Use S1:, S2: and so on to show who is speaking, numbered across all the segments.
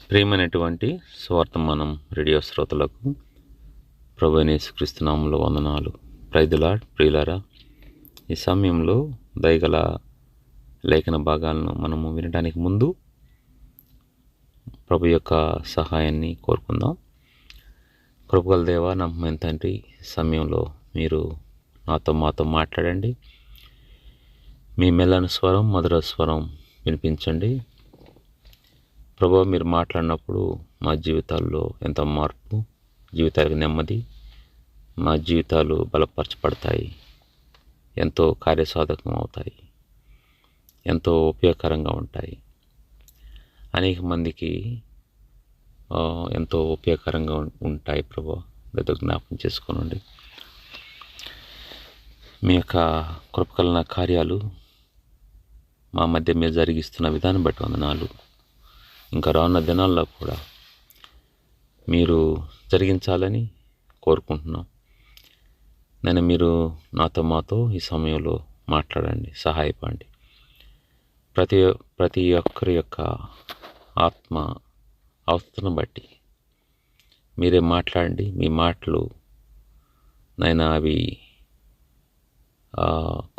S1: ప్రియమైనటువంటి స్వార్థమానం రేడియో శ్రోతలకు ప్రభువైన యేసుక్రీస్తు నామములో వందనాలు. Praise the lord. ప్రియులారా, ఈ సమయంలో దయగల లేఖన భాగాలను మనము వినడానికి ముందు ప్రభు యొక్క సహాయాన్ని కోరుకుందాం. కృపగల దేవా, నమ్మకమైన తండ్రి, సమయంలో మీరు మాతో మాట్లాడండి. మీ మెల్లని స్వరం, మధుర స్వరం వినిపించండి. ప్రభు, మీరు మాట్లాడినప్పుడు మా జీవితాల్లో ఎంత మార్పు, జీవితాలకు నెమ్మది, మా జీవితాలు బలపరచబడతాయి, ఎంతో కార్యసాధకం అవుతాయి, ఎంతో ఉపయోగకరంగా ఉంటాయి. అనేక మందికి ఎంతో ఉపయోగకరంగా ఉంటాయి. ప్రభు, గత జ్ఞాపకం చేసుకోనండి. మీ యొక్క కృపకలన కార్యాలు మా మధ్య మీరు జరిగిస్తున్న విధానం బట్టి వందనాలు. ఇంకా రానున్న దినాల్లో కూడా మీరు జరిగించాలని కోరుకుంటున్నాం. నేను మీరు మాతో ఈ సమయంలో మాట్లాడండి, సహాయపడండి. ప్రతి ఒక్కరి యొక్క ఆత్మ అవస్థను బట్టి మీరే మాట్లాడండి. మీ మాటలు నైనా అవి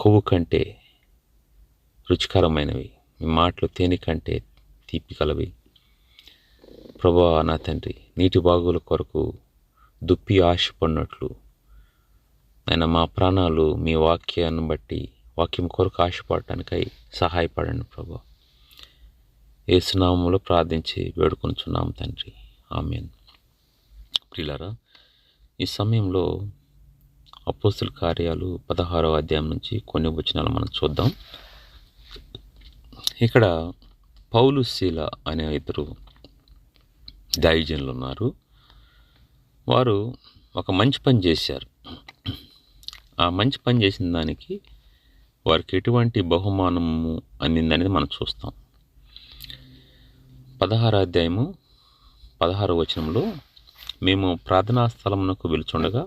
S1: కొవ్వు కంటే రుచికరమైనవి, మీ మాటలు తేనె కంటే తీపి కలవి. ప్రభువా, నా తండ్రి, నీటి బాగుల కొరకు దుప్పి ఆశపడినట్లు ఆయన మా ప్రాణాలు మీ వాక్యాన్ని బట్టి వాక్యం కొరకు ఆశపడటానికై సహాయపడండి ప్రభువా. యేసు నామములో ప్రార్థించి వేడుకొనుచున్నాము తండ్రి, ఆమేన్. ప్రియులారా, ఈ సమయంలో అపోస్తుల కార్యాలు 16వ అధ్యాయం నుంచి కొన్ని వచనాలు మనం చూద్దాం. ఇక్కడ పౌలు, శీల అనే ఇద్దరు దైవజనులు ఉన్నారు. వారు ఒక మంచి పని చేశారు. ఆ మంచి పని చేసిన దానికి వారికి ఎటువంటి బహుమానము అందిందనేది మనం చూస్తాం. 16వ అధ్యాయము 16వ వచనంలో, మేము ప్రార్థనా స్థలమునకు వెలుచుండగా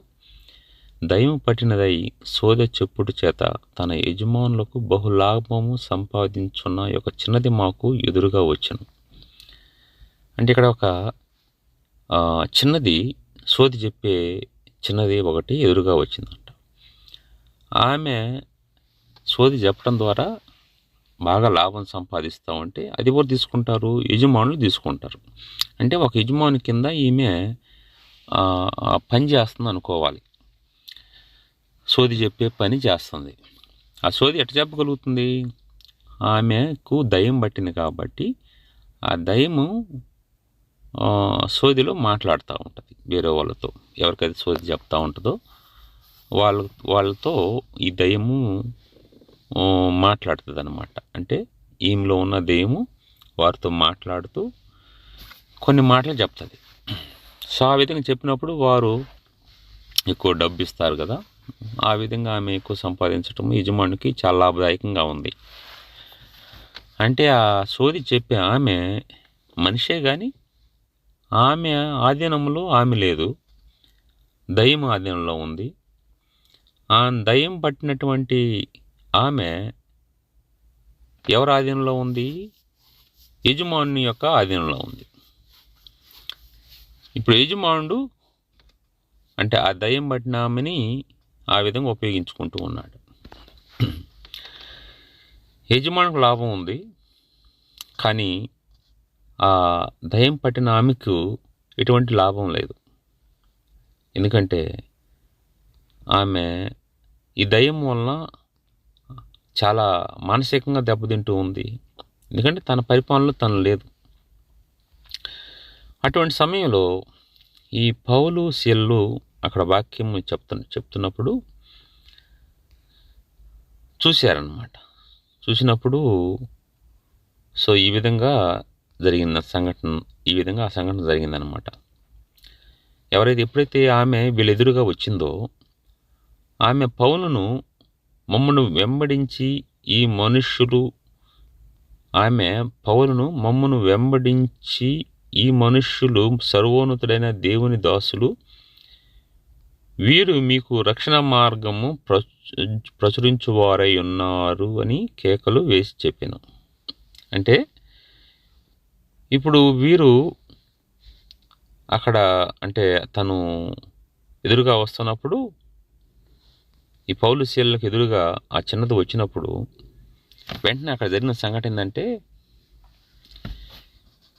S1: దయ్యము పట్టినదై సోద చెప్పుడు చేత తన యజమానులకు బహులాభము సంపాదించున్న ఒక చిన్నది మాకు ఎదురుగా వచ్చెను. అంటే ఇక్కడ ఒక చిన్నది, సోది చెప్పే చిన్నది ఒకటి ఎదురుగా వచ్చిందంట. ఆమె సోది చెప్పడం ద్వారా బాగా లాభం సంపాదిస్తూ ఉంటే అది ఎవరు తీసుకుంటారు? యజమానులు తీసుకుంటారు. అంటే ఒక యజమాని కింద ఈమె పని చేస్తుంది అనుకోవాలి. సోది చెప్పే పని చేస్తుంది. ఆ సోది ఎట్లా చెప్పగలుగుతుంది? ఆమెకు దయ్యం పట్టింది కాబట్టి ఆ దయ్యము సోదిలో మాట్లాడుతూ ఉంటుంది వేరే వాళ్ళతో. ఎవరికైతే సోది చెప్తూ ఉంటుందో వాళ్ళతో ఈ దయ్యము మాట్లాడుతుంది అన్నమాట. అంటే ఈమెలో ఉన్న దయ్యము వారితో మాట్లాడుతూ కొన్ని మాటలు చెప్తుంది. సో ఆ విధంగా చెప్పినప్పుడు వారు ఎక్కువ డబ్బు ఇస్తారు కదా. ఆ విధంగా ఆమె ఎక్కువ సంపాదించడం యజమానికి చాలా లాభదాయకంగా ఉంది. అంటే ఆ సోది చెప్పే ఆమె మనిషే కానీ ఆమె ఆధీనంలో ఆమె లేదు, దయ్యం ఆధీనంలో ఉంది. ఆ దయ్యం పట్టినటువంటి ఆమె ఎవరి ఆధీనంలో ఉంది? యజమానుని యొక్క ఆధీనంలో ఉంది. ఇప్పుడు యజమానుడు అంటే ఆ దయ్యం పట్టిన ఆమెని ఆ విధంగా ఉపయోగించుకుంటూ ఉన్నాడు. యజమానికి లాభం ఉంది, కానీ ఆ దయ్యం పట్టిన ఆమెకు ఎటువంటి లాభం లేదు. ఎందుకంటే ఆమె ఈ దయ్యం వలన చాలా మానసికంగా దెబ్బతింటూ ఉంది. ఎందుకంటే తన పరిపాలనలో తను లేదు. అటువంటి సమయంలో ఈ పౌలు, శీలలు అక్కడ వాక్యం చెప్తున్నప్పుడు చూశారన్నమాట. చూసినప్పుడు సో ఈ విధంగా జరిగిన సంఘటన, ఈ విధంగా ఆ సంఘటన జరిగిందనమాట. ఎప్పుడైతే ఆమె వీళ్ళెదురుగా వచ్చిందో, ఆమె పౌలును మమ్మను వెంబడించి ఈ మనుష్యులు సర్వోన్నతుడైన దేవుని దాసులు, వీరు మీకు రక్షణ మార్గము ప్రచురించువారై ఉన్నారు అని కేకలు వేసి చెప్పాను. అంటే ఇప్పుడు వీరు అక్కడ అంటే తను ఎదురుగా వస్తున్నప్పుడు ఈ పౌలు శీలలకు ఎదురుగా ఆ చిన్నది వచ్చినప్పుడు వెంటనే అక్కడ జరిగిన సంఘటన ఏంటంటే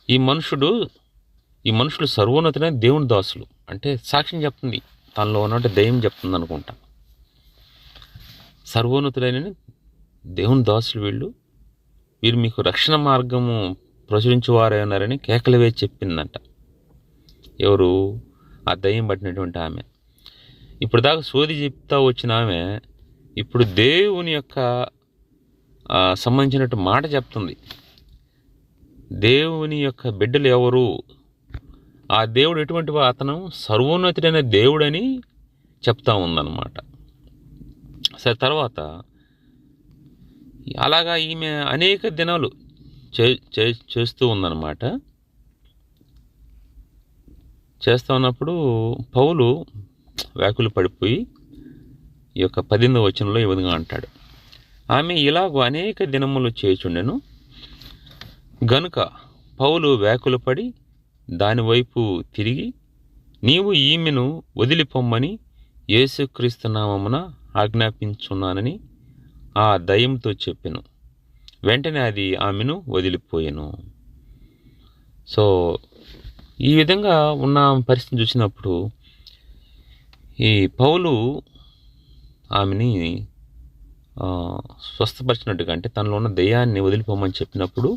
S1: ఈ మనుషులు సర్వోన్నతులైన దేవుని దాసులు. అంటే సాక్ష్యం చెప్తుంది, తనలో ఉన్నట్టు దయ్యం చెప్తుంది అనుకుంటా. సర్వోన్నతులైన దేవుని దాసులు వీరు మీకు రక్షణ మార్గము ప్రచురించువారే ఉన్నారని కేకలు వేసి చెప్పిందంట. ఎవరు? ఆ దయ్యం పట్టినటువంటి ఆమె. ఇప్పుడు దాకా సోది చెప్తా వచ్చిన ఆమె ఇప్పుడు దేవుని యొక్క సంబంధించినట్టు మాట చెప్తుంది. దేవుని యొక్క బిడ్డలు ఎవరు, ఆ దేవుడు ఎటువంటి అతను సర్వోన్నతుడైన దేవుడని చెప్తా ఉందన్నమాట. సరే, తర్వాత అలాగా ఈమె అనేక దినాలు చేస్తూ ఉందన్నమాట. చేస్తూ ఉన్నప్పుడు పౌలు వ్యాకులు పడిపోయి ఈ యొక్క 18వ వచనంలో ఈ విధంగా అంటాడు, ఆమె ఇలాగూ అనేక దినములు చేయుచుండెను గనుక పౌలు వ్యాకులు పడి దానివైపు తిరిగి, నీవు ఈమెను వదిలిపొమ్మని యేసుక్రీస్తు నామమున ఆజ్ఞాపించున్నానని ఆ దయ్యంతో చెప్పెను. వెంటనే అది ఆమెను వదిలిపోయెను. సో ఈ విధంగా ఉన్న పరిస్థితిని చూసినప్పుడు ఈ పౌలు ఆమెని స్వస్థపరిచినట్టుగా, అంటే తనలో ఉన్న దయ్యాన్ని వదిలిపోమని చెప్పినప్పుడు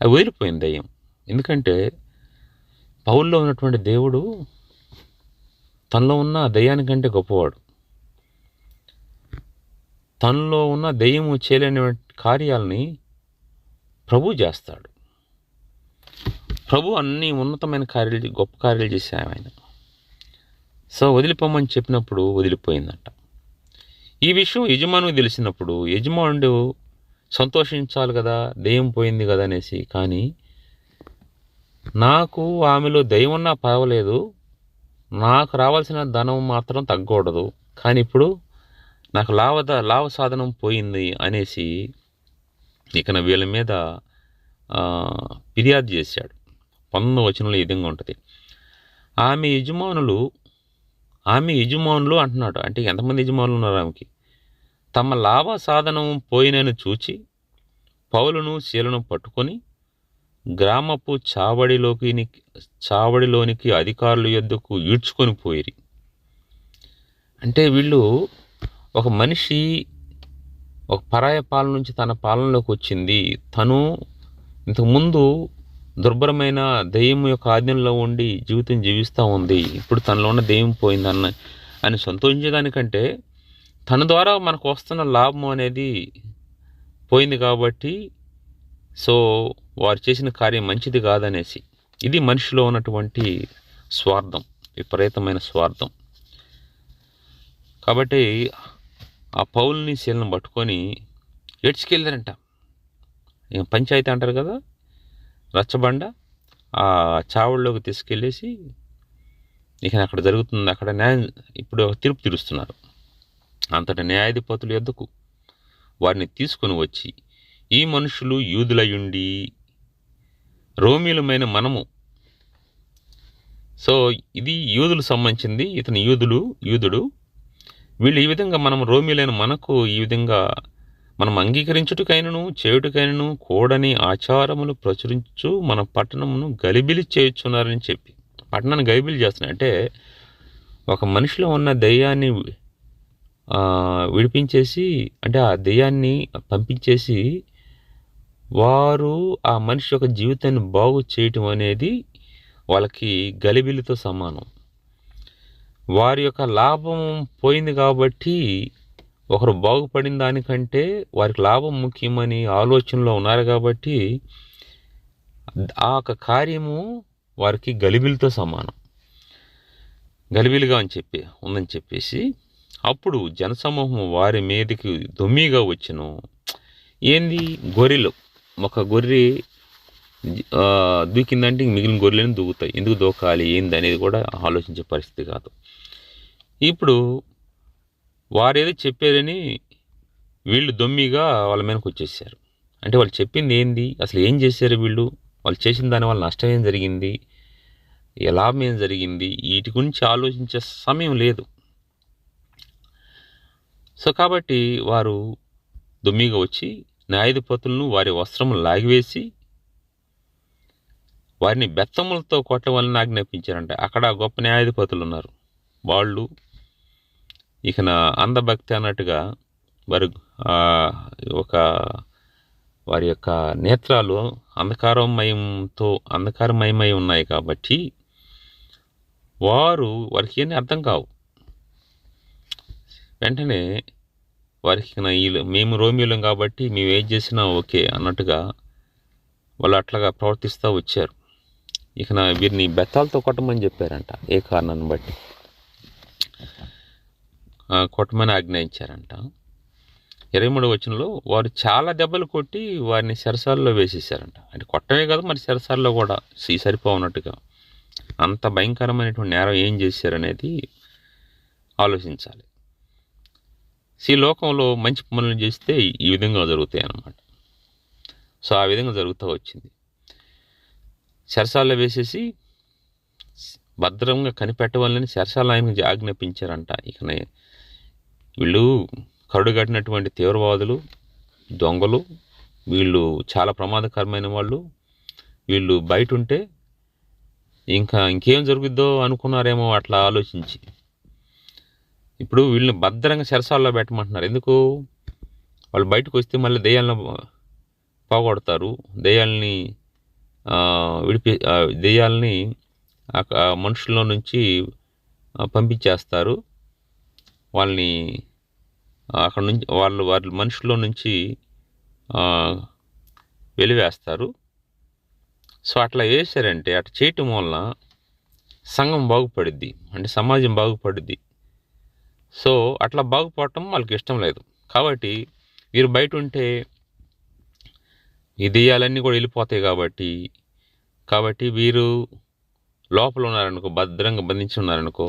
S1: అది వదిలిపోయింది దయ్యం. ఎందుకంటే పౌల్లో ఉన్నటువంటి దేవుడు తనలో ఉన్న దయ్యానికంటే గొప్పవాడు. తనలో ఉన్న దయ్యము చేయలేని కార్యాలని ప్రభు చేస్తాడు. ప్రభు అన్ని ఉన్నతమైన కార్యాలు, గొప్ప కార్యాలు చేశాడు ఆయన. సో వదిలిపోమని చెప్పినప్పుడు వదిలిపోయిందంట. ఈ విషయం యజమానికి తెలిసినప్పుడు యజమానుడు సంతోషించాలి కదా, దెయ్యం పోయింది కదా అనేసి. కానీ నాకు ఆమెలో దెయ్యం ఉన్నా పర్వాలేదు, నాకు రావాల్సిన ధనం మాత్రం తగ్గకూడదు, కానీ ఇప్పుడు నాకు లాభ సాధనం పోయింది అనేసి ఇక వీళ్ళ మీద ఫిర్యాదు చేశాడు. 19వ వచనంలో ఈ విధంగా ఉంటుంది, ఆమె యజమానులు అంటున్నాడు. అంటే ఎంతమంది యజమానులు ఉన్నారు ఆమెకి? తమ లాభ సాధనం పోయినని చూచి పౌలును శీలను పట్టుకొని గ్రామపు చావడిలోనికి అధికారుల యొద్దకు ఈడ్చుకొని పోయిరి. అంటే వీళ్ళు ఒక మనిషి ఒక పరాయ పాలన నుంచి తన పాలనలోకి వచ్చింది, తను ఇంతకుముందు దుర్భరమైన దెయ్యం యొక్క ఆధీనంలో ఉండి జీవితం జీవిస్తూ ఉంది, ఇప్పుడు తనలో ఉన్న దెయ్యం పోయిందన్న అని సంతోషించేదానికంటే తన ద్వారా మనకు వస్తున్న లాభం అనేది పోయింది కాబట్టి సో వారు చేసిన కార్యం మంచిది కాదనేసి. ఇది మనిషిలో ఉన్నటువంటి స్వార్థం, విపరీతమైన స్వార్థం. కాబట్టి ఆ పౌల్ని శీలను పట్టుకొని ఏడ్చుకెళ్ళారంట. పంచాయతీ అంటారు కదా, రచ్చబండ, ఆ చావుల్లోకి తీసుకెళ్ళేసి ఇక అక్కడ జరుగుతుంది, అక్కడ న్యాయం ఇప్పుడు తీర్పు తీరుస్తున్నారు. అంతటా న్యాయాధిపతుల యొద్దకు వారిని తీసుకొని వచ్చి, ఈ మనుషులు యూదులయుండి రోమీలమైన మనము, సో ఇది యూదులు సంబంధించింది, ఇతను యూదుడు, వీళ్ళు ఈ విధంగా మనం రోమీలైన మనకు ఈ విధంగా మనం అంగీకరించుటకైనను చేయుటకైనను కూడని ఆచారములు ప్రచురించు మన పట్టణమును గలిబిలి చేయుచున్నారని చెప్పి, పట్టణాన్ని గలిబిలి చేస్తున్నాయి. అంటే ఒక మనిషిలో ఉన్న దయ్యాన్ని విడిపించేసి, అంటే ఆ దయ్యాన్ని పంపించేసి వారు ఆ మనిషి యొక్క జీవితాన్ని బాగు చేయటం అనేది వాళ్ళకి గలిబిలితో సమానం. వారి యొక్క లాభం పోయింది కాబట్టి ఒకరు బాగుపడిన దానికంటే వారికి లాభం ముఖ్యమని ఆలోచనలో ఉన్నారు కాబట్టి ఆ యొక్క కార్యము వారికి గలిబిలితో సమానం, గలిబిలిగా ఉందని చెప్పేసి అప్పుడు జనసమూహం వారి మీదకి దొమ్మిగా వచ్చెను. ఏంది? గొర్రెలు, ఒక గొర్రె దూకిందంటే మిగిలిన గొర్రెలను దూకుతాయి, ఎందుకు దూకాలి ఏంది అనేది కూడా ఆలోచించే పరిస్థితి కాదు. ఇప్పుడు వారేదో చెప్పారని వీళ్ళు దొమ్మిగా వాళ్ళ మీదకి వచ్చేసారు. అంటే వాళ్ళు చెప్పింది ఏంది, అసలు ఏం చేశారు వీళ్ళు, వాళ్ళు చేసిన దాని వల్ల నష్టం ఏం జరిగింది, ఎలా ఏం జరిగింది, వీటి గురించి ఆలోచించే సమయం లేదు. సో కాబట్టి వారు దుమ్మిగా వచ్చి న్యాయాధిపతులను వారి వస్త్రములు లాగివేసి వారిని బెత్తములతో కొట్టవలని ఆజ్ఞాపించారంట. అక్కడ గొప్ప న్యాయాధిపతులు ఉన్నారు. వాళ్ళు ఇక నా అంధభక్తి అన్నట్టుగా వారు ఒక వారి యొక్క నేత్రాలు అంధకారమయమై ఉన్నాయి కాబట్టి వారికి ఏమీ అర్థం కావు. వెంటనే వారికి మేము రోమియోలం కాబట్టి మేము ఏం చేసినా ఓకే అన్నట్టుగా వాళ్ళు అట్లాగా ప్రవర్తిస్తూ వచ్చారు. ఇక వీరిని బెత్తాలతో కొట్టమని చెప్పారంట. ఏ కారణాన్ని బట్టి కొట్టమని ఆజ్ఞాయించారంట. 23వ వచనంలో వారు చాలా దెబ్బలు కొట్టి వారిని చెరసాలలో వేసేసారంట. అంటే కొట్టమే కాదు, మరి చెరసాలలో కూడా సరిపోనట్టుగా అంత భయంకరమైనటువంటి నేరం ఏం చేశారనేది ఆలోచించాలి. ఈ లోకంలో మంచి పనులు చేస్తే ఈ విధంగా జరుగుతాయి అన్నమాట. సో ఆ విధంగా జరుగుతూ వచ్చింది. చెరసాలలో వేసేసి భద్రంగా కనిపెట్టవాలని చెరసాల ఆయనకు ఆజ్ఞాపించారంట. ఇక వీళ్ళు కరుడుగట్టినటువంటి తీవ్రవాదులు, దొంగలు, వీళ్ళు చాలా ప్రమాదకరమైన వాళ్ళు. వీళ్ళు బయట ఉంటే ఇంకేం జరుగుద్దో అనుకున్నారేమో అట్లా ఆలోచించి ఇప్పుడు వీళ్ళని భద్రంగా చెరసాలలో పెట్టమంటున్నారు. ఎందుకు? వాళ్ళు బయటకు వస్తే మళ్ళీ దెయ్యాలను పోగొడతారు, దెయ్యాలని మనుషుల్లో నుంచి పంపించేస్తారు. వాళ్ళని అక్కడ నుంచి వాళ్ళ మనుషుల్లో నుంచి వెలివేస్తారు. సో అట్లా వేశారంటే అట్లా చేయటం వలన సంఘం బాగుపడుద్ది, అంటే సమాజం బాగుపడుద్ది. సో అట్లా బాగుపడటం వాళ్ళకి ఇష్టం లేదు. కాబట్టి వీరు బయట ఉంటే ఈ దెయ్యాలన్నీ కూడా వెళ్ళిపోతాయి. కాబట్టి వీరు లోపల ఉన్నారనుకో, భద్రంగా బంధించి ఉన్నారనుకో,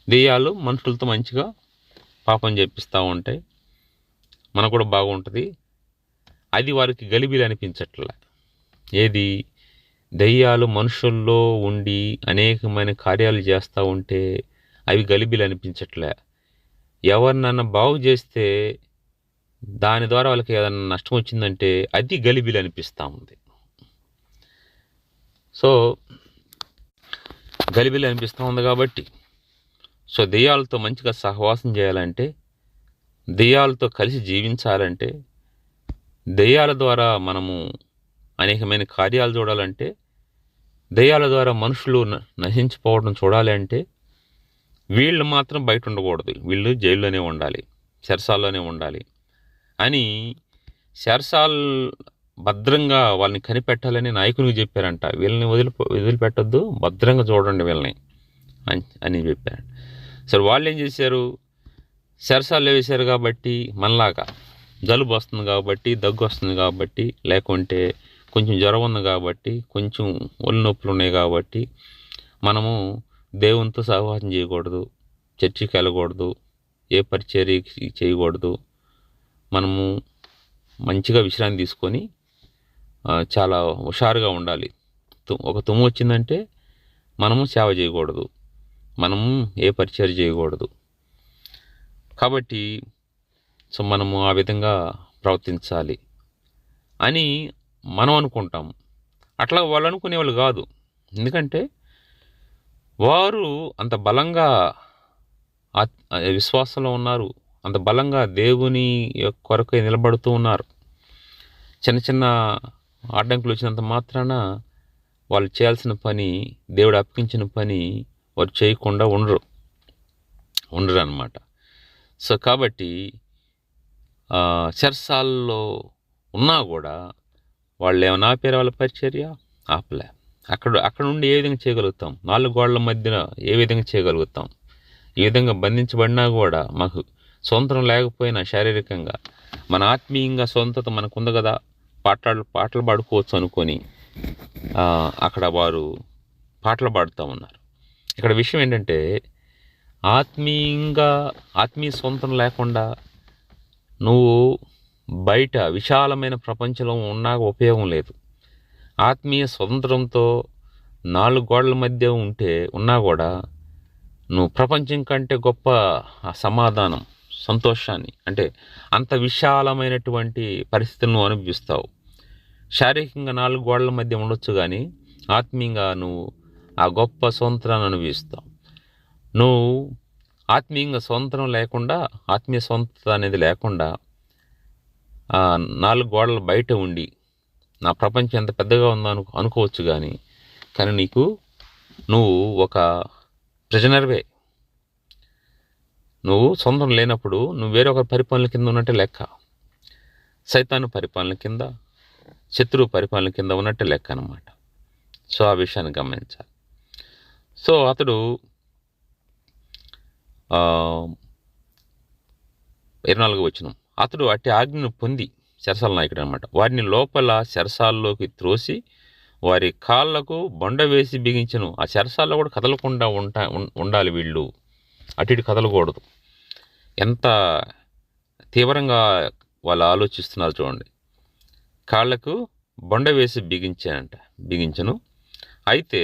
S1: దెయ్యాలు మనుషులతో మంచిగా పాపం చేపిస్తూ ఉంటాయి, మనకు కూడా బాగుంటుంది. అది వారికి గలిబిలి అనిపించట్లే. ఏది? దెయ్యాలు మనుషుల్లో ఉండి అనేకమైన కార్యాలు చేస్తూ ఉంటే అవి గలిబిలి అనిపించట్లే. ఎవరినన్నా బాగు చేస్తే దాని ద్వారా వాళ్ళకి ఏదన్నా నష్టం వచ్చిందంటే అది గలిబిలి అనిపిస్తూ ఉంది. సో గలిబిలి అనిపిస్తూ ఉంది కాబట్టి సో దెయ్యాలతో మంచిగా సహవాసం చేయాలంటే, దెయ్యాలతో కలిసి జీవించాలంటే, దెయ్యాల ద్వారా మనము అనేకమైన కార్యాలు చూడాలంటే, దెయ్యాల ద్వారా మనుషులు నశించిపోవడం చూడాలి అంటే వీళ్ళు మాత్రం బయట ఉండకూడదు, వీళ్ళు జైల్లోనే ఉండాలి, చెరసాల్లోనే ఉండాలి అని చెరసాల్ భద్రంగా వాళ్ళని కనిపెట్టాలని నాయకునికి చెప్పారంట. వీళ్ళని వదిలిపెట్టొద్దు, భద్రంగా చూడండి వీళ్ళని అని చెప్పారు. సరే వాళ్ళు ఏం చేశారు? చెరసాల్లో వేశారు కాబట్టి మనలాగా జలుబు వస్తుంది కాబట్టి, దగ్గు వస్తుంది కాబట్టి, లేకుంటే కొంచెం జ్వరం ఉంది కాబట్టి, కొంచెం ఒళ్ళు నొప్పులు ఉన్నాయి కాబట్టి మనము దేవునితో సహవాసం చేయకూడదు, చర్చికి వెళ్ళకూడదు, ఏ పరిచర్య చేయకూడదు. మనము మంచిగా విశ్రాంతి తీసుకొని చాలా హుషారుగా ఉండాలి. ఒక తుమ్ము వచ్చిందంటే మనము సేవ చేయకూడదు, మనము ఏ పరిచర్య చేయకూడదు. కాబట్టి సో మనము ఆ విధంగా ప్రవర్తించాలి అని మనం అనుకుంటాము. అట్లా వాళ్ళు అనుకునేవాళ్ళు కాదు. ఎందుకంటే వారు అంత బలంగా విశ్వాసంలో ఉన్నారు, అంత బలంగా దేవుని కొరకై నిలబడుతూ ఉన్నారు. చిన్న చిన్న అడ్డంకులు వచ్చినంత మాత్రాన వాళ్ళు చేయాల్సిన పని, దేవుడు అప్పగించిన పని వారు చేయకుండా ఉండరు అన్నమాట. సో కాబట్టి చెరసాల్లో ఉన్నా కూడా వాళ్ళు ఏమైనా ఆపారు వాళ్ళ పరిచర్య? ఆపలే. అక్కడ నుండి ఏ విధంగా చేయగలుగుతాం? 4 గోడల మధ్యన ఏ విధంగా చేయగలుగుతాం? ఈ విధంగా బంధించబడినా కూడా మాకు స్వంతం లేకపోయినా శారీరకంగా మన ఆత్మీయంగా స్వంతత మనకు ఉంది కదా, పాటలు పాడుకోవచ్చు అనుకొని అక్కడ వారు పాటలు పాడుతూ ఉన్నారు. ఇక్కడ విషయం ఏంటంటే ఆత్మీయ స్వంతం లేకుండా నువ్వు బయట విశాలమైన ప్రపంచంలో ఉన్నా ఉపయోగం లేదు. ఆత్మీయ స్వతంత్రంతో 4 గోడల మధ్య ఉన్నా కూడా నువ్వు ప్రపంచం కంటే గొప్ప ఆ సమాధానం, సంతోషాన్ని, అంటే అంత విశాలమైనటువంటి పరిస్థితులను నువ్వు అనుభవిస్తావు. శారీరకంగా 4 గోడల మధ్య ఉండొచ్చు, కానీ ఆత్మీయంగా నువ్వు ఆ గొప్ప స్వతంత్రాన్ని అనుభవిస్తావు. నువ్వు ఆత్మీయంగా స్వతంత్రం లేకుండా, ఆత్మీయ స్వతంత్రత అనేది లేకుండా 4 గోడల బయట ఉండి నా ప్రపంచం ఎంత పెద్దగా ఉందో అనుకోవచ్చు, కానీ నువ్వు ఒక ప్రిజనర్వే. నువ్వు సొంతం లేనప్పుడు నువ్వు వేరొకరి పరిపాలన కింద ఉన్నట్టే లెక్క. సైతాను పరిపాలన కింద, శత్రువు పరిపాలన కింద ఉన్నట్టే లెక్క అన్నమాట. సో ఆ విషయాన్ని గమనించాలి. సో అతడు 24వ వచనం, అతడు అట్టి ఆజ్ఞను పొంది, చెరసాల నాయకుడు అనమాట, వారిని లోపల చెరసాల్లోకి త్రోసి వారి కాళ్ళకు బొండ వేసి బిగించను. ఆ చెరసాల్లో కూడా కదలకుండా ఉండాలి వీళ్ళు, అటు ఇటు కదలకూడదు. ఎంత తీవ్రంగా వాళ్ళు ఆలోచిస్తున్నారు చూడండి. కాళ్ళకు బొండ వేసి బిగించను. అయితే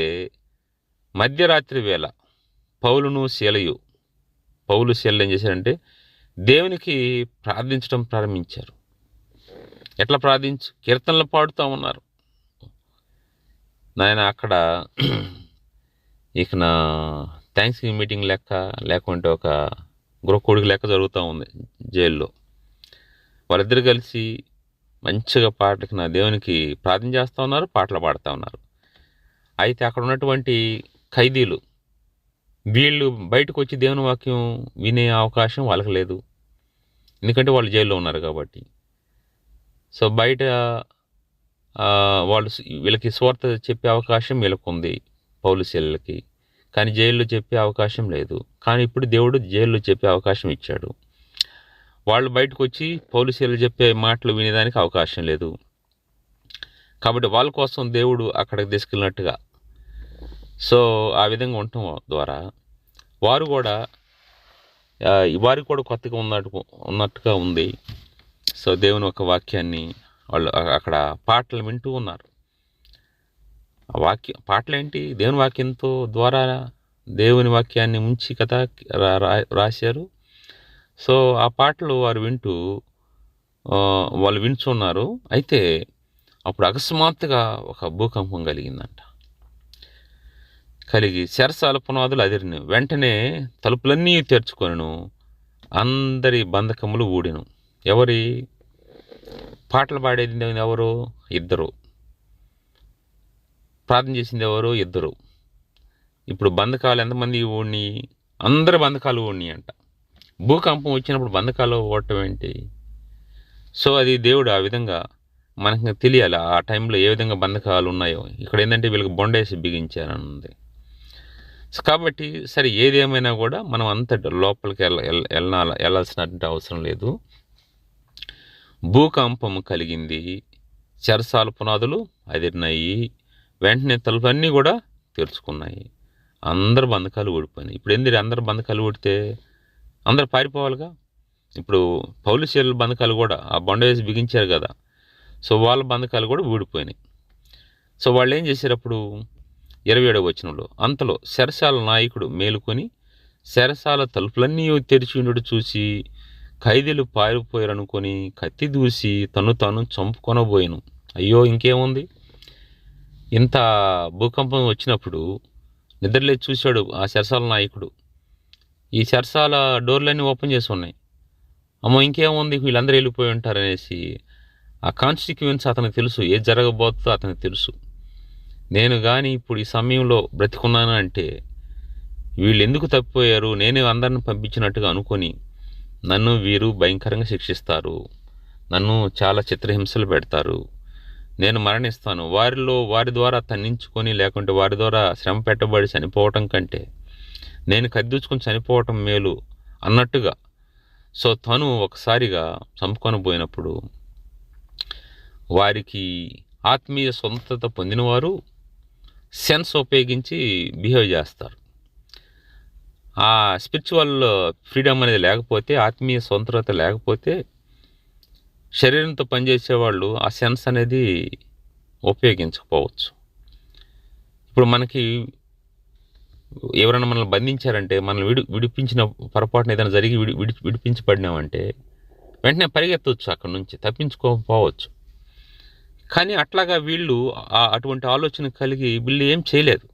S1: మధ్యరాత్రి వేళ పౌలు శీలలు ఏం చేశారంటే దేవునికి ప్రార్థించడం ప్రారంభించారు. ఎట్లా కీర్తనలు పాడుతూ ఉన్నారు. నాయన అక్కడ ఇక నా థ్యాంక్స్ గివింగ్ మీటింగ్ లెక్క, లేకుంటే ఒక గృహకూడికి లెక్క జరుగుతూ ఉంది జైల్లో. వాళ్ళిద్దరు కలిసి మంచిగా పాటకి నా దేవునికి ప్రార్థన చేస్తూ ఉన్నారు, పాటలు పాడుతూ ఉన్నారు. అయితే అక్కడ ఉన్నటువంటి ఖైదీలు వీళ్ళు బయటకు వచ్చి దేవుని వాక్యం వినే అవకాశం వాళ్ళకి లేదు, ఎందుకంటే వాళ్ళు జైల్లో ఉన్నారు కాబట్టి. సో బయట వాళ్ళు వీళ్ళకి స్వార్థ చెప్పే అవకాశం వీళ్ళకు ఉంది, పౌలు శీలలకి, కానీ జైల్లో చెప్పే అవకాశం లేదు. కానీ ఇప్పుడు దేవుడు జైల్లో చెప్పే అవకాశం ఇచ్చాడు. వాళ్ళు బయటకు వచ్చి పౌలు శీలలు చెప్పే మాటలు వినేదానికి అవకాశం లేదు. కాబట్టి వాళ్ళ కోసం దేవుడు అక్కడికి తీసుకెళ్ళినట్టుగా, సో ఆ విధంగా ఉండటం ద్వారా వారికి కూడా కొత్తగా ఉన్నట్టుగా ఉంది. సో దేవుని ఒక వాక్యాన్ని వాళ్ళు అక్కడ పాటలు వింటూ ఉన్నారు. ఆ పాటలేంటి? దేవుని వాక్యంతో ద్వారా దేవుని వాక్యాన్ని ముంచి కథ రాశారు. సో ఆ పాటలు వారు వాళ్ళు వింటున్నారు. అయితే అప్పుడు అకస్మాత్తుగా ఒక భూకంపం కలిగి చెరసాల పునాదులు అదిరిను. వెంటనే తలుపులన్నీ తెరుచుకొనెను, అందరి బంధకములు ఊడెను. ఎవరి పాటలు పాడేది ఎవరు? ఇద్దరు. ప్రార్థన చేసింది ఎవరు? ఇద్దరు. ఇప్పుడు బంధకాలు ఎంతమంది ఊడిని? అందరి బంధకాలు ఊడిని అంట. భూకంపం వచ్చినప్పుడు బంధకాలు ఓడటం ఏంటి? సో అది దేవుడు ఆ విధంగా మనకు తెలియాలి, ఆ టైంలో ఏ విధంగా బంధకాలు ఉన్నాయో. ఇక్కడ ఏంటంటే వీళ్ళకి బొండేసి బిగించారని ఉంది. కాబట్టి సరే, ఏదేమైనా కూడా మనం అంత లోపలికి వెళ్ళాల్సినటువంటి అవసరం లేదు. భూకంపము కలిగింది, చెరసాల పునాదులు అదిరినాయి, వెంటనే తలుపులన్నీ కూడా తెరుచుకున్నాయి, అందరు బంధకాలు ఊడిపోయినాయి. ఇప్పుడు ఎందుకు అందరు బంధకాలు ఊడితే అందరు పారిపోవాలిగా. ఇప్పుడు పౌలు శీలల బంధకాలు కూడా ఆ బొండ వేసి బిగించారు కదా, సో వాళ్ళ బంధకాలు కూడా ఊడిపోయినాయి. సో వాళ్ళు ఏం చేశారు? అప్పుడు 27వ వచనంలో, అంతలో చెరసాల నాయకుడు మేలుకొని చెరసాల తలుపులన్నీ తెరిచి ఉండడు చూసి ఖైదీలు పారిపోయారనుకొని కత్తి దూసి తాను చంపుకొనబోయాను. అయ్యో, ఇంకేముంది? ఇంత భూకంపం వచ్చినప్పుడు నిద్రలేచి చూశాడు ఆ చెరసాల నాయకుడు. ఈ చెరసాల డోర్లన్నీ ఓపెన్ చేసి ఉన్నాయి. అమ్మో, ఇంకేముంది, వీళ్ళందరూ వెళ్ళిపోయి ఉంటారనేసి ఆ కాన్స్టిట్యూయెన్స్ అతనికి తెలుసు, ఏది జరగబోతుందో అతనికి తెలుసు. నేను కానీ ఇప్పుడు ఈ సమయంలో బ్రతికున్నాను అంటే వీళ్ళు ఎందుకు తప్పిపోయారు, నేనే అందరిని పంపించినట్టుగా అనుకొని నన్ను వీరు భయంకరంగా శిక్షిస్తారు, నన్ను చాలా చిత్రహింసలు పెడతారు, నేను మరణిస్తాను, వారి ద్వారా తన్నించుకొని లేకుంటే వారి ద్వారా శ్రమ పెట్టబడి చనిపోవటం కంటే నేను కద్దుచుకొని చనిపోవటం మేలు అన్నట్టుగా. సో తను ఒకసారిగా చంపుకొని పోయినప్పుడు వారికి ఆత్మీయ స్వతంత్రత పొందినవారు సెన్స్ ఉపయోగించి బిహేవ్ చేస్తారు. ఆ స్పిరిచువల్ ఫ్రీడమ్ అనేది లేకపోతే, ఆత్మీయ స్వతంత్రత లేకపోతే శరీరంతో పనిచేసేవాళ్ళు ఆ సెన్స్ అనేది ఉపయోగించకపోవచ్చు. ఇప్పుడు మనకి ఎవరైనా మనల్ని బంధించారంటే, మనల్ని విడిపించిన పొరపాటున ఏదైనా జరిగి విడిపించబడినామంటే వెంటనే పరిగెత్తవచ్చు, అక్కడి నుంచి తప్పించుకోకపోవచ్చు. కానీ అట్లాగా వీళ్ళు అటువంటి ఆలోచన కలిగి వీళ్ళు ఏం చేయలేదు.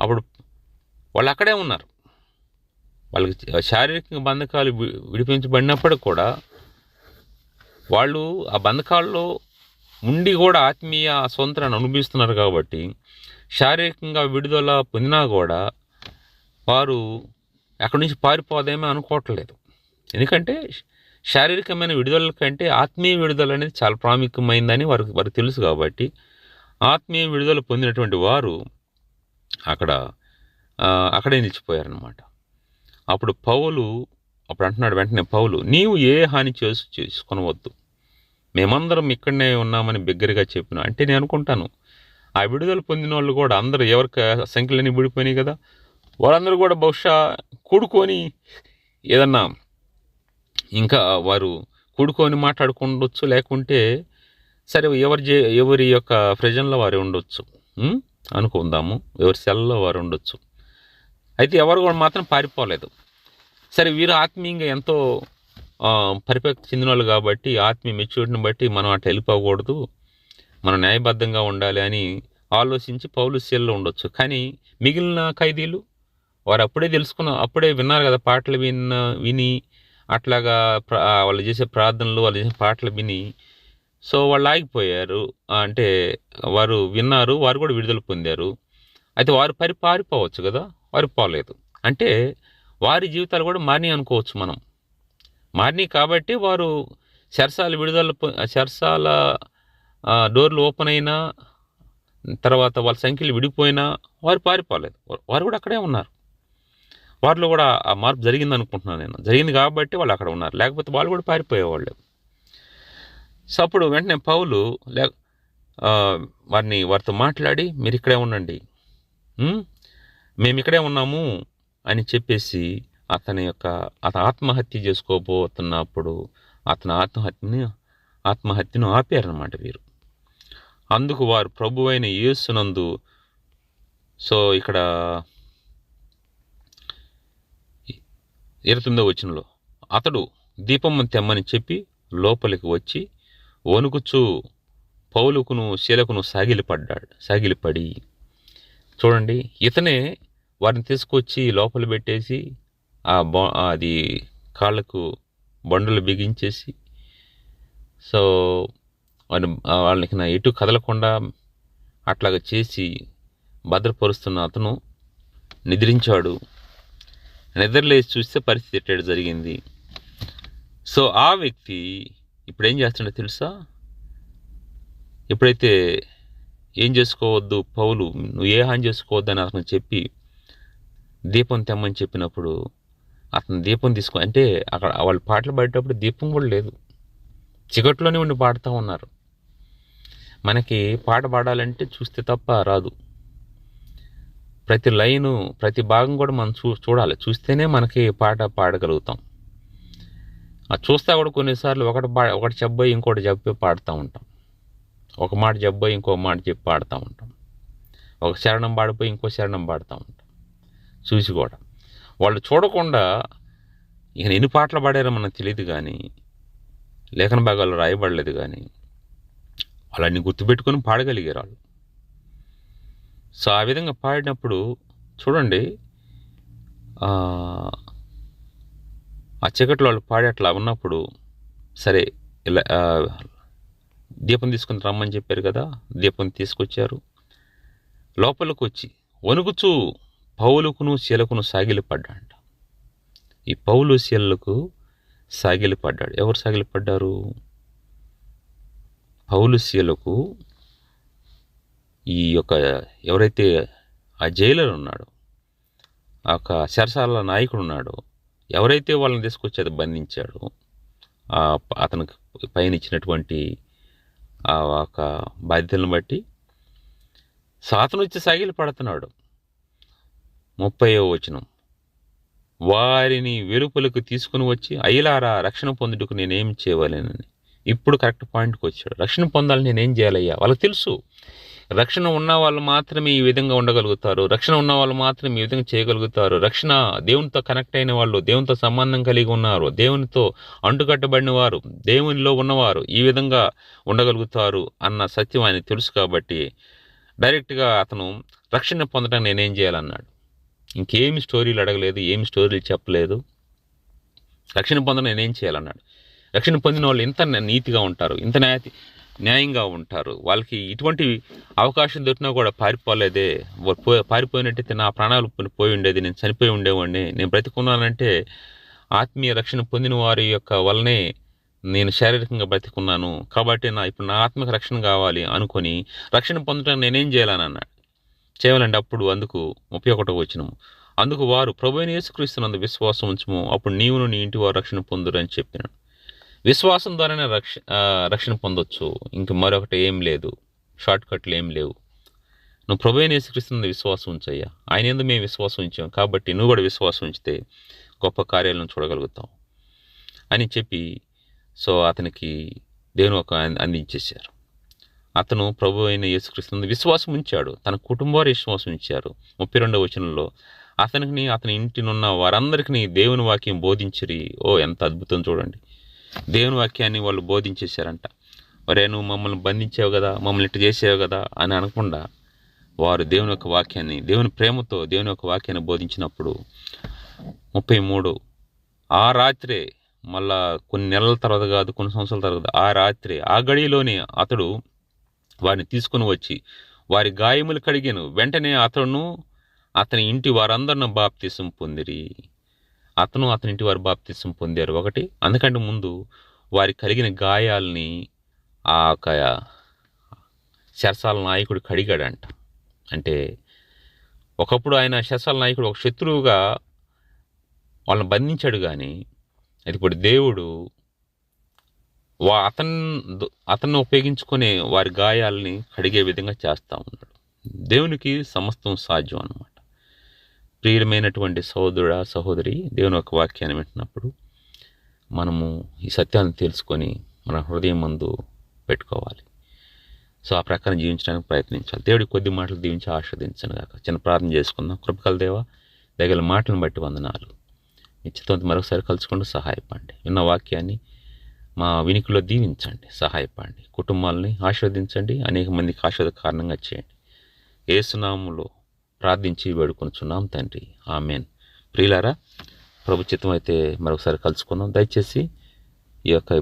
S1: అప్పుడు వాళ్ళు అక్కడే ఉన్నారు. వాళ్ళకి శారీరక బంధకాలు విడిపించబడినప్పుడు కూడా వాళ్ళు ఆ బంధకాల్లో ఉండి కూడా ఆత్మీయ స్వంతరాన్ని అనుభవిస్తున్నారు. కాబట్టి శారీరకంగా విడుదల పొందినా కూడా వారు అక్కడి నుంచి పారిపోదేమో అనుకోవట్లేదు. ఎందుకంటే శారీరకమైన విడుదల కంటే ఆత్మీయ విడుదల అనేది చాలా ప్రాముఖ్యమైందని వారికి తెలుసు. కాబట్టి ఆత్మీయ విడుదల పొందినటువంటి వారు అక్కడే నిలిచిపోయారనమాట. అప్పుడు అంటున్నాడు వెంటనే పౌలు, నీవు ఏ హాని చేసుకొనవద్దు, మేమందరం ఇక్కడనే ఉన్నామని బిగ్గరగా చెప్పిన. అంటే నేను అనుకుంటాను, ఆ విడుదల పొందిన వాళ్ళు కూడా అందరూ ఎవరికి సంఖ్యలన్నీ విడిపోయినాయి కదా, వాళ్ళందరూ కూడా బహుశా కూడుకొని ఏదన్నా ఇంకా వారు కూడుకొని మాట్లాడుకుండొచ్చు, లేకుంటే సరే ఎవరి యొక్క ప్రజల్లో వారు ఉండొచ్చు అనుకుందాము, ఎవరి సెల్లో వారు ఉండొచ్చు. అయితే ఎవరు కూడా మాత్రం పారిపోలేదు. సరే, వీరు ఆత్మీయంగా ఎంతో పరిపక్తి చెందిన వాళ్ళు కాబట్టి ఆత్మీయ మెచ్యూరిటీని బట్టి మనం అట్లా వెళ్ళిపోకూడదు, మనం న్యాయబద్ధంగా ఉండాలి అని ఆలోచించి పౌలు సెల్లో ఉండొచ్చు. కానీ మిగిలిన ఖైదీలు వారు అప్పుడే విన్నారు కదా, పాటలు విని అట్లాగా వాళ్ళు చేసే ప్రార్థనలు, వాళ్ళు చేసే పాటలు విని సో వాళ్ళు ఆగిపోయారు. అంటే వారు విన్నారు, వారు కూడా విడుదల పొందారు. అయితే వారు పారిపోవచ్చు కదా, వారు పోలేదు. అంటే వారి జీవితాలు కూడా మారినాయి అనుకోవచ్చు. మనం మారినాయి కాబట్టి వారు చెరసాల డోర్లు ఓపెన్ అయినా తర్వాత వాళ్ళ సంఖ్యలు విడిపోయినా వారు పారిపోలేదు, వారు కూడా అక్కడే ఉన్నారు. వారిలో కూడా ఆ మార్పు జరిగింది అనుకుంటున్నాను నేను. జరిగింది కాబట్టి వాళ్ళు అక్కడ ఉన్నారు, లేకపోతే వాళ్ళు కూడా పారిపోయేవాళ్ళు. సో అప్పుడు వెంటనే పౌలు వారితో మాట్లాడి, మీరు ఇక్కడే ఉండండి, మేము ఇక్కడే ఉన్నాము అని చెప్పేసి అతను ఆత్మహత్య చేసుకోబోతున్నప్పుడు అతని ఆత్మహత్యను ఆపారనమాట వీరు. అందుకు వారు ప్రభువైన యేసునందు, సో ఇక్కడ 29వ వచనంలో, అతడు దీపము తెమ్మని చెప్పి లోపలికి వచ్చి వణుకుచూ పౌలుకును శీలకును సాగిలిపడి. చూడండి, ఇతనే వారిని తీసుకొచ్చి లోపల పెట్టేసి అది కాళ్ళకు బండులు బిగించేసి, సో వాళ్ళకి ఎటు కదలకుండా అట్లాగా చేసి భద్రపరుస్తున్న అతను నిద్రించాడు. నిద్రలేసి చూస్తే పరిస్థితి ఎట్టాడు జరిగింది. సో ఆ వ్యక్తి ఇప్పుడు ఏం చేస్తాడో తెలుసా? ఎప్పుడైతే ఏం చేసుకోవద్దు, పౌలు నువ్వు ఏ హాని చేసుకోవద్దు అని అతను చెప్పి దీపం తెమ్మని చెప్పినప్పుడు అతను దీపం అంటే అక్కడ వాళ్ళు పాటలు పాడేటప్పుడు దీపం కూడా లేదు, చీకట్లోనే ఉండి పాడుతూ ఉన్నారు. మనకి పాట పాడాలంటే చూస్తే తప్ప రాదు. ప్రతి లైను, ప్రతి భాగం కూడా మనం చూడాలి, చూస్తేనే మనకి పాట పాడగలుగుతాం. చూస్తా కూడా కొన్నిసార్లు ఒకటి చెప్పబోయి ఇంకోటి చెప్పి పాడుతూ ఉంటాం, ఒక మాట చెప్పబోయి ఇంకో మాట చెప్పి పాడుతూ ఉంటాం, ఒక శరణం పాడిపోయి ఇంకో శరణం పాడుతూ ఉంటాం. చూసి కూడా వాళ్ళు చూడకుండా ఇక ఎన్ని పాటలు పాడారో మనకు తెలియదు, కానీ లేఖన భాగాలు రాయబడలేదు, కానీ వాళ్ళని గుర్తుపెట్టుకొని పాడగలిగారు వాళ్ళు. సో ఆ విధంగా పాడినప్పుడు చూడండి, ఆ చీకట్లో వాళ్ళు పాడి అట్లా ఉన్నప్పుడు సరే ఇలా దీపం తీసుకుని రమ్మని చెప్పారు కదా, దీపం తీసుకొచ్చారు. లోపలికి వచ్చి వణుకుచూ పౌలుకును శీలకును సాగిలిపడ్డాడంట. ఈ పౌలు శీలకు సాగిలిపడ్డాడు. ఎవరు సాగిలిపడ్డారు? పౌలు శీలకు ఈ యొక్క ఎవరైతే ఆ జైలర్ ఉన్నాడో, ఆ యొక్క చెరసాల నాయకుడు ఉన్నాడో, ఎవరైతే వాళ్ళని తీసుకొచ్చి అది బంధించాడో, అతనికి పైన ఇచ్చినటువంటి ఆ యొక్క బాధ్యతలను బట్టి సాతను వచ్చి సాగిలి పడుతున్నాడు. 30వ వచనం, వారిని వెలుపలకు తీసుకుని వచ్చి అయ్యలారా రక్షణ పొందుటకు నేనేం చేయవలేనని. ఇప్పుడు కరెక్ట్ పాయింట్కి వచ్చాడు. రక్షణ పొందాలని నేనేం చేయాలయ్యా? వాళ్ళకి తెలుసు రక్షణ ఉన్న వాళ్ళు మాత్రమే ఈ విధంగా ఉండగలుగుతారు. రక్షణ ఉన్న వాళ్ళు మాత్రమే ఈ విధంగా చేయగలుగుతారు. రక్షణ దేవునితో కనెక్ట్ అయిన వాళ్ళు, దేవునితో సంబంధం కలిగి ఉన్నారు, దేవునితో అంటుకట్టబడిన వారు, దేవునిలో ఉన్నవారు ఈ విధంగా ఉండగలుగుతారు అన్న సత్యం ఆయన తెలుసు. కాబట్టి డైరెక్ట్గా అతను రక్షణ పొందడానికి నేనేం చేయాలన్నాడు. ఇంకేమి స్టోరీలు అడగలేదు, ఏమి స్టోరీలు చెప్పలేదు. రక్షణ పొందడం నేనేం చేయాలన్నాడు. రక్షణ పొందిన వాళ్ళు ఇంత నీతిగా ఉంటారు, ఇంత న్యాయంగా ఉంటారు. వాళ్ళకి ఇటువంటి అవకాశం దొరికినా కూడా పారిపోలేదే. పారిపోయినట్టయితే నా ప్రాణాలు పోయి ఉండేది, నేను చనిపోయి ఉండేవాడిని. నేను బ్రతికున్నానంటే ఆత్మీయ రక్షణ పొందిన వారి యొక్క వల్లనే నేను శారీరకంగా బ్రతికున్నాను. కాబట్టి ఇప్పుడు నా ఆత్మక రక్షణ కావాలి అనుకొని రక్షణ పొందడానికి నేనేం చేయాలని అన్నాడు. చేయాలంటే అప్పుడు అందుకు 31వ వచనము, అందుకు వారు ప్రభువైన యేసుక్రీస్తునందు విశ్వాసం ఉంచుము, అప్పుడు నీవును నీ ఇంటి వారు రక్షణ పొందురు అని చెప్పినాడు. విశ్వాసం ద్వారానే రక్షణ పొందొచ్చు. ఇంక మరొకటి ఏం లేదు, షార్ట్ కట్లు ఏం లేవు. నువ్వు ప్రభువైన యేసుక్రీస్తునందు విశ్వాసం ఉంచయ్యా. ఆయన యందు మేము విశ్వాసం ఉంచాం కాబట్టి నువ్వు కూడా విశ్వాసం ఉంచితే గొప్ప కార్యాలను చూడగలుగుతాం అని చెప్పి అతనికి దేవుని ఒక అందించేశారు. అతను ప్రభువైన యేసుక్రీస్తునందు విశ్వాసం ఉంచాడు, తన కుటుంబ వారు విశ్వాసం ఉంచారు. 32వ వచనంలో అతని ఇంటినున్న వారందరికీ దేవుని వాక్యం బోధించిరి. ఎంత అద్భుతం చూడండి. దేవుని వాక్యాన్ని వాళ్ళు బోధించేశారంట. ఒరే, నువ్వు మమ్మల్ని బంధించావు కదా, మమ్మల్ని ఇట్లా చేసావు కదా అని అనకుండా వారు దేవుని యొక్క వాక్యాన్ని, దేవుని ప్రేమతో దేవుని యొక్క వాక్యాన్ని బోధించినప్పుడు 33 ఆ రాత్రే, మళ్ళా కొన్ని నెలల తర్వాత కాదు, కొన్ని సంవత్సరాల తర్వాత, ఆ రాత్రే ఆ గడిలోనే అతడు వారిని తీసుకుని వచ్చి వారి గాయములు కడిగాను. వెంటనే అతని ఇంటి వారందరిని బాప్తిసం పొందిరి. అతని ఇంటి వారు బాప్తిసం పొందారు. ఒకటి, అందుకంటే ముందు వారి కలిగిన గాయాలని ఆ యొక్క శరసాల నాయకుడు కడిగాడంట. అంటే ఒకప్పుడు ఆయన శరసాల నాయకుడు ఒక శత్రువుగా వాళ్ళని బంధించాడు, కానీ అది ఇప్పుడు దేవుడు అతన్ని ఉపయోగించుకునే వారి గాయాలని కడిగే విధంగా చేస్తూ ఉన్నాడు. దేవునికి సమస్తం సాధ్యం అన్నమాట. ప్రియమైనటువంటి సహోదరుడా, సహోదరి, దేవుని యొక్క వాక్యాన్ని వింటున్నప్పుడు మనము ఈ సత్యాన్ని తెలుసుకొని మన హృదయం ముందు పెట్టుకోవాలి. ఆ ప్రకారం జీవించడానికి ప్రయత్నించాలి. దేవుడి కొద్ది మాటలు దీవించి ఆస్వాదించను గాక. చిన్న ప్రార్థన చేసుకుందాం. కృపగల దేవా, దగ్గర మాటలను బట్టి వందనాలు. నిశ్చితంతో మరొకసారి కలుసుకుంటూ సహాయపడండి. విన్న వాక్యాన్ని మా వినికిలో దీవించండి, సహాయపడండి. కుటుంబాలని ఆశీర్వదించండి, అనేక మందికి ఆశీర్వాద కారణంగా చేయండి. యేసు నామములో ప్రార్థించి వేడుకొనుచున్నాం తండ్రి, ఆమెన్. ప్రియులారా, ప్రభు చిత్తం అయితే మరొకసారి కలుసుకుందాం. దయచేసి ఈ యొక్క